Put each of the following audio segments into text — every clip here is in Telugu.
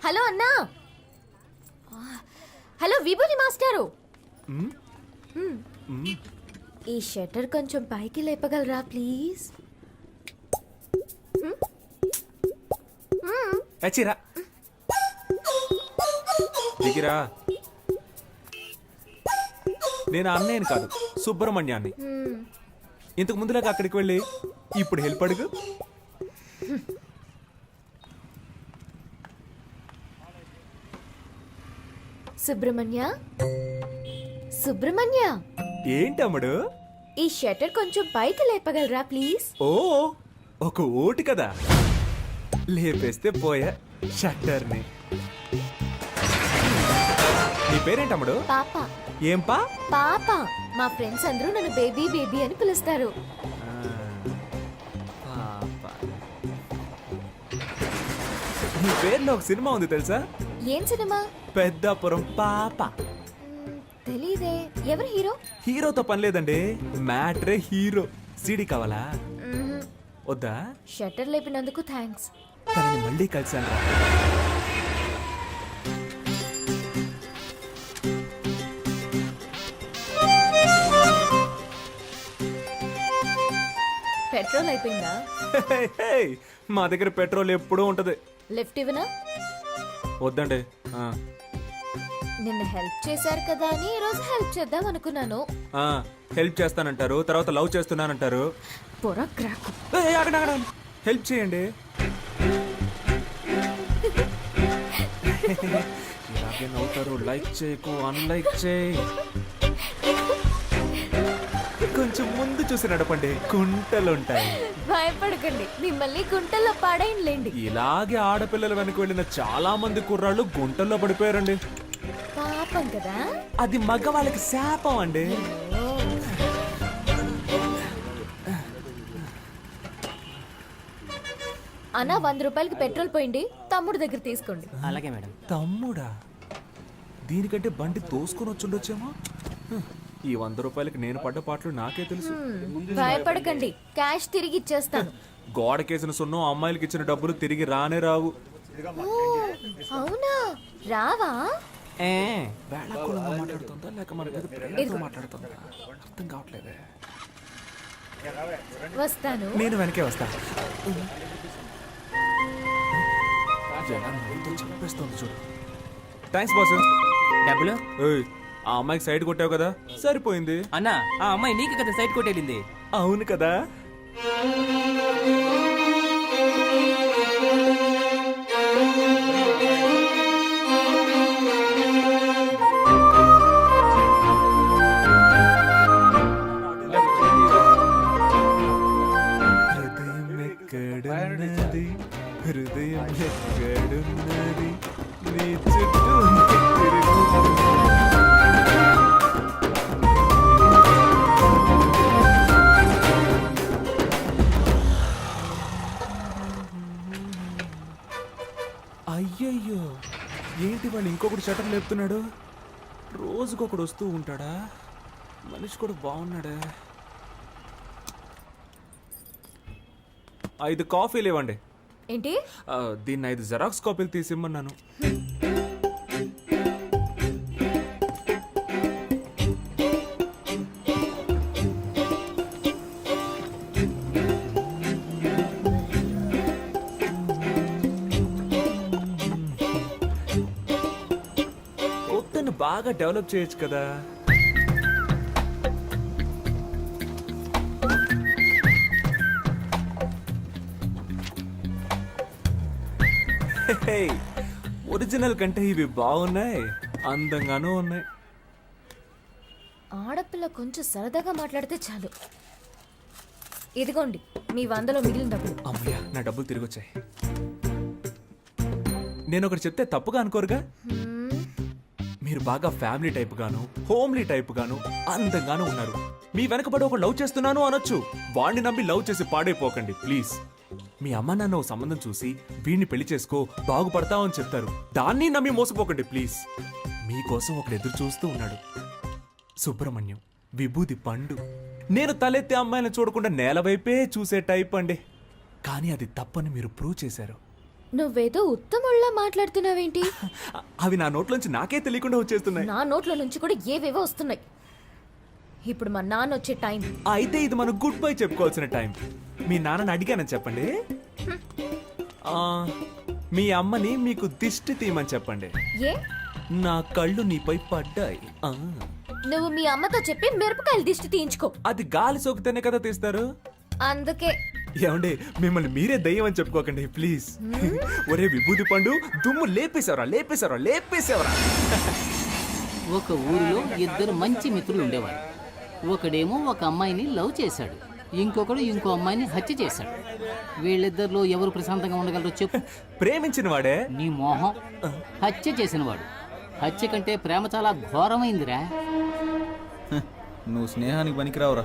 హలో అన్నా. హలో విభూతి మాస్టారు. ఈ షట్టర్ కొంచెం పైకి లేపగలరా ప్లీజ్? చచ్చిరా దిగిరా. నేను అన్నయ్యని కాదు, సుబ్రహ్మణ్యాన్ని. ఇంతకు ముందులాగా అక్కడికి వెళ్ళి ఇప్పుడు హెల్ప్ అడుగు. సుబ్రహ్మణ్య, సుబ్రహ్మణ్య, ఏంటమ్ముడు? ఈ షట్టర్ కొంచెం పైకి లేపగలరా ప్లీజ్? ఓ ఒక ఓటు కదా, లేపేస్తే పోయా షట్టర్ని. నీ పేరేంటమ్ముడు? పాప. ఏం పా? పాప. మా ఫ్రెండ్స్ అందరూ నన్ను బేబీ బేబీ అని పిలుస్తారు. నీ పేరులో ఒక సినిమా ఉంది తెలుసా? ఏం సినిమా? పెద్దాపురం పాప. తెలీదే. ఎవరు హీరో? హీరోతో పని లేదండి, మ్యాట్రే హీరో. సీడీ కావాలా? వద్దా? షట్టర్ లేపినందుకు థ్యాంక్స్. తనని మళ్ళీ కలిసాను. పెట్రోల్ అయిపోయిందా? మా దగ్గర పెట్రోల్ ఎప్పుడూ ఉంటది. లిఫ్ట్ ఇవ్వనా? వద్దండి. నిన్న హెల్ప్ చేశారు కదా అని ఈ రోజు హెల్ప్ చేద్దాం అనుకున్నాను. హెల్ప్ చేస్తానంటారు, తర్వాత లవ్ చేస్తున్నానంటారు. పొర క్రాక్. హెల్ప్ చేయండి. ఇలాగే నవ్వుతారు. లైక్ చేయకు, అన్లైక్ చేయి. కొంచెం ముందు చూసి నడపండి, కుంటలుంటాయి. భయపడకండి, మిమ్మల్ని గుంటల్లో పాడైంలేండి. ఇలాగే ఆడపిల్లల వెనక వెళ్ళిన చాలా మంది కుర్రాళ్ళు గుంటల్లో పడిపోయారండి. పాపం కదా. అది మగవాళ్ళకి శాపం అండి. అన్నా 100 రూపాయలకి పెట్రోల్ పోయింది, తమ్ముడు దగ్గర తీసుకోండి. అలాగే మేడం. తమ్ముడా? దీనికంటే బండి తోసుకొని వచ్చుండొచ్చేమో. ఈ 100 రూపాయలకి నేను పడ్డ పాటలు నాకే తెలుసు. భయపడకండి, క్యాష్ తిరిగి ఇచ్చేస్తాను. గోడకేసిన సున్నం అమ్మాయిలకి ఇచ్చిన డబ్బులు తిరిగి రానే రావు. అవునా? రావా? మాట్లాడుతుందా లేక మన మీద ప్రేమతో మాట్లాడుతుందా అర్థం కావట్లేదే. వస్తాను. నేను వెనకే వస్తా. చంపేస్తుంది చూడు. Thanks boss. డబ్బులు? ఆ అమ్మాయికి సైడ్ కొట్టావు కదా, సరిపోయింది. అన్నా, ఆ అమ్మాయి నీకు కదా సైడ్ కొట్టేళ్ళింది. అవును కదా. హృదయం ఎక్కడున్నది, హృదయం ఎక్కడున్నది, నీ చుట్టూ అయ్యయ్యో, ఏంటి వాళ్ళు ఇంకొకటి షటర్ లేపుతున్నాడు? రోజుకొకడు వస్తూ ఉంటాడా? మనిషి కూడా బాగున్నాడా? 5 కాఫీలు ఇవ్వండి. ఏంటి? దీన్ని 5 జెరాక్స్ కాపీలు తీసిమ్మన్నాను. బాగా డెవలప్ చేయొచ్చు కదా. ఒరిజినల్ కంటే ఇవి బాగున్నాయి, అందంగానూ ఉన్నాయి. ఆడపిల్ల కొంచెం సరదాగా మాట్లాడితే చాలు. ఇదిగోండి మీ 100లో మిగిలిన డబ్బులు. అమ్మయ్య, నా డబ్బులు తిరిగి వచ్చాయి. నేను ఒకటి చెప్తే తప్పుగా అనుకోరుగా? మీరు బాగా ఫ్యామిలీ టైప్ గాను, హోమ్లీ టైప్ గాను, అందంగాను ఉన్నారు. మీ వెనకబడి ఒక లవ్ చేస్తున్నాను అనొచ్చు. వాణ్ణి నమ్మి లవ్ చేసి పాడైపోకండి ప్లీజ్. మీ అమ్మ నాన్న ఓ సంబంధం చూసి వీడిని పెళ్లి చేసుకో బాగుపడతావు అని చెప్తారు. దాన్ని నమ్మి మోసపోకండి ప్లీజ్. మీకోసం ఒకడు ఎదురు చూస్తూ ఉన్నాడు. సుబ్రహ్మణ్యం, విభూది పండు. నేను తలెత్తే అమ్మాయిని చూడకుండా నేల వైపే చూసే టైప్ అండి. కానీ అది తప్పని మీరు ప్రూవ్ చేశారు. నువ్వేదో ఉత్తముళ్ళ మాట్లాడుతున్నావేంటి? అవి నా నోట్లోంచి నాకే తెలియకుండా వచ్చేస్తున్నాయి. నా నోట్ల నుంచి కూడా ఏవేవో వస్తున్నాయి. ఇప్పుడు మా నాన్న వచ్చే టైం. అయితే ఇది మనం గుడ్ బై చెప్పుకోవాల్సిన టైం. మీ నాన్నని అడిగానని చెప్పండి. ఆ, మీ అమ్మని మీకు దిష్టి తీయమని చెప్పండి. ఏ నా కళ్ళు నీపై పడ్డాయి. ఆ, నువ్వు మీ అమ్మతో చెప్పి మిరపకాయలు దిష్టి తీయించుకో. అది గాలి సోకితేనే కదా తీస్తారు. అందుకే ఏమండి, మిమ్మల్ని మీరే దయ్యం అని చెప్పుకోకండి ప్లీజ్. ఒరే విభూతి పండు, దుమ్ము లేపేశావరా. ఒక ఊరిలో ఇద్దరు మంచి మిత్రులు ఉండేవారు. ఒకడేమో ఒక అమ్మాయిని లవ్ చేశాడు, ఇంకొకడు ఇంకో అమ్మాయిని హత్య చేశాడు. వీళ్ళిద్దరిలో ఎవరు ప్రశాంతంగా ఉండగలరో చెప్పు. ప్రేమించిన వాడే. నీ మోహం. హత్య చేసినవాడు. హత్య కంటే ప్రేమ చాలా ఘోరమైందిరా. నువ్వు స్నేహానికి పనికిరావురా.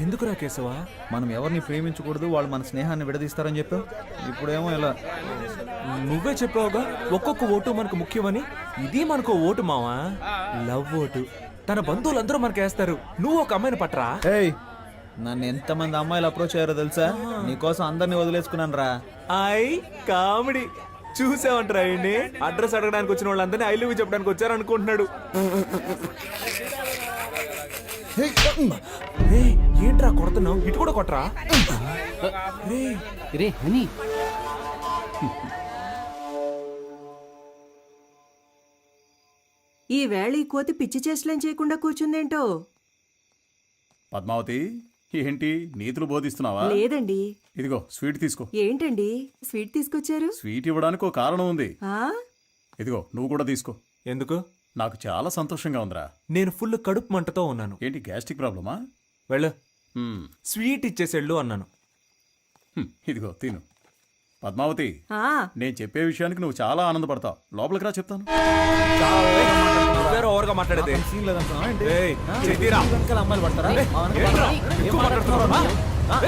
ఎందుకురా కేశవా? మనం ఎవరిని ప్రేమించకూడదు, వాళ్ళు మన స్నేహాన్ని విడదీస్తారని చెప్పావు. ఇప్పుడేమో ఇలా. నువ్వే చెప్పావుగా ఒక్కొక్క ఓటు మనకు ముఖ్యమని. ఇది మనకు ఓటు మావా, లవ్ ఓటు. తన బంధువులందరూ మనకేస్తారు. నువ్వు ఒక అమ్మాయిని పట్టరా. ఏయ్, నన్ను ఎంతమంది అమ్మాయిలు అప్రోచ్ అయ్యారో తెలుసా? నీకోసం అందరినీ వదిలేసుకున్నాను రా. ఐ కామెడీ చూసావంటరా. ఆయన్ని అడ్రస్ అడగడానికి వచ్చిన వాళ్ళందరినీ ఐ లవ్ యూ చెప్పడానికి వచ్చారు అనుకుంటున్నాడు. ఏయ్, ఏంట్రా కొడుతున్నావు? ఇటు కూడా కొట్టరా. రే హనీ, ఈ వేళ ఈ కోతి పిచ్చి చేష్టలేం చేయకుండా కూర్చుందేంటో. పద్మావతి, ఏంటి నీతులు బోధిస్తున్నావా? లేదండి. ఇదిగో స్వీట్ తీసుకో. ఏంటండి స్వీట్ తీసుకొచ్చారు? స్వీట్ ఇవ్వడానికి ఒక కారణం ఉంది. ఆ ఇదిగో నువ్వు కూడా తీసుకో. ఎందుకు? నాకు చాలా సంతోషంగా ఉందిరా. నేను ఫుల్ కడుపు మంటతో ఉన్నాను. ఏంటి గ్యాస్ట్రిక్ ప్రాబ్లమా? వెళ్ళు, హ్మ్, స్వీట్ ఇచ్చేసేళ్ళు అన్నాను. ఇదిగో తిను. పద్మావతి, ఆ నేను చెప్పే విషయానికి నువ్వు చాలా ఆనందపడతావు. లోపలికి రా చెప్తాను. ఓవర్గా మాట్లాడేది. సీన్ లేదంటున్నావా ఏంటి? ఏయ్, చెయ్యిరా. వెనకాల అమ్మాయిలు పడతారా? మా వెనకాల ఏంట్రా? పడతారా? ఎక్కువ మాట్లాడుతున్నావా?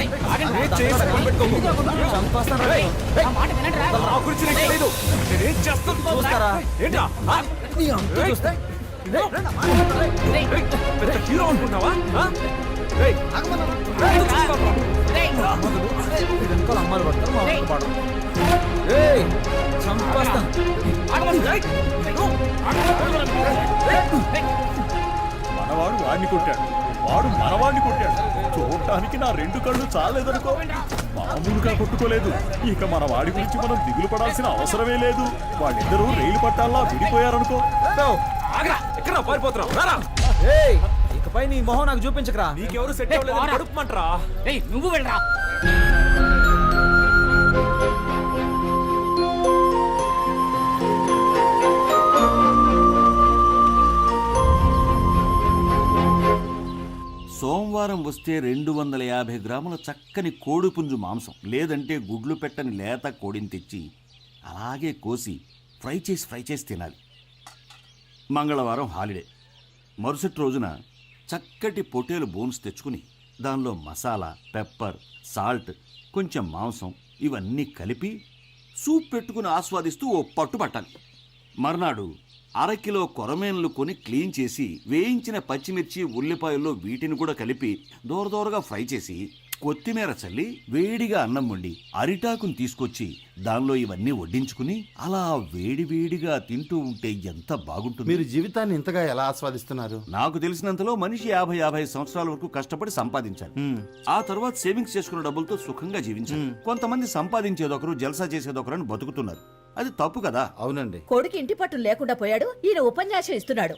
ఏయ్, ఏయ్, చేయి సగం పెట్టుకోకు. చంపేస్తాను రా. నా గురించి నీకు తెలీదు. నేనేం చేస్తాను చూస్తారా? ఏంట్రా? ఆ? నీ అంతు చూస్తే. పెద్ద హీరో అనుకుంటున్నావా? ఆ? ఏయ్, ఎందుకు చూస్తావురా? ఈ వెనకాల అమ్మాయిలు పడతారు, మా వెనకాల పడరు. ఏయ్, చంపేస్తాను. మనవాడు వాడిని కొట్టాడు, వాడు మనవాడిని కొట్టాడు. చూడటానికి నా రెండు కళ్ళు చాలేదనుకో. మామూలుగా కొట్టుకోలేదు. ఇక మన వాడి గురించి మనం దిగులు పడాల్సిన అవసరమే లేదు. వాళ్ళిద్దరూ రైలు పట్టాల్లా విడిపోయారనుకో. ఆగరా, ఎక్కడ పారిపోతున్నావు? రారా. ఏయ్, ఇకపై నీ మొహం నాకు చూపించకరా. నీకెవరు సెట్ అవ్వలేదు, కడుపు మంటరా. ఏయ్ నువ్వు వెళ్ళరా. సోమవారం వస్తే 250 గ్రాముల చక్కని కోడిపుంజు మాంసం, లేదంటే గుడ్లు పెట్టని లేత కోడిని తెచ్చి అలాగే కోసి ఫ్రై చేసి తినాలి. మంగళవారం హాలిడే. మరుసటి రోజున చక్కటి పొటేలు బోన్స్ తెచ్చుకుని దానిలో మసాలా, పెప్పర్, సాల్ట్, కొంచెం మాంసం ఇవన్నీ కలిపి సూప్ పెట్టుకుని ఆస్వాదిస్తూ ఓ పట్టు పట్టాలి. మర్నాడు అరకిలో కొరమేన్లు కొని క్లీన్ చేసి వేయించిన పచ్చిమిర్చి, ఉల్లిపాయల్లో వీటిని కూడా కలిపి దూరదూరగా ఫ్రై చేసి కొత్తిమీర చల్లి వేడిగా అన్నం వండి అరిటాకుని తీసుకొచ్చి దానిలో ఇవన్నీ వడ్డించుకుని అలా వేడివేడిగా తింటూ ఉంటే ఎంత బాగుంటుంది. మీరు జీవితాన్ని ఇంతగా ఎలా ఆస్వాదిస్తున్నారు? నాకు తెలిసినంతలో మనిషి 50 సంవత్సరాల వరకు కష్టపడి సంపాదించాలి. ఆ తర్వాత సేవింగ్స్ చేసుకున్న డబ్బులతో సుఖంగా జీవించాలి. కొంతమంది సంపాదించేదొకరు, జల్సా చేసేదొకరు అని బతుకుతున్నారు. అది తప్పు కదా. అవునండి. కొడుకు ఇంటి పట్టు లేకుండా పోయాడు, ఈయన ఉపన్యాసం ఇస్తున్నాడు.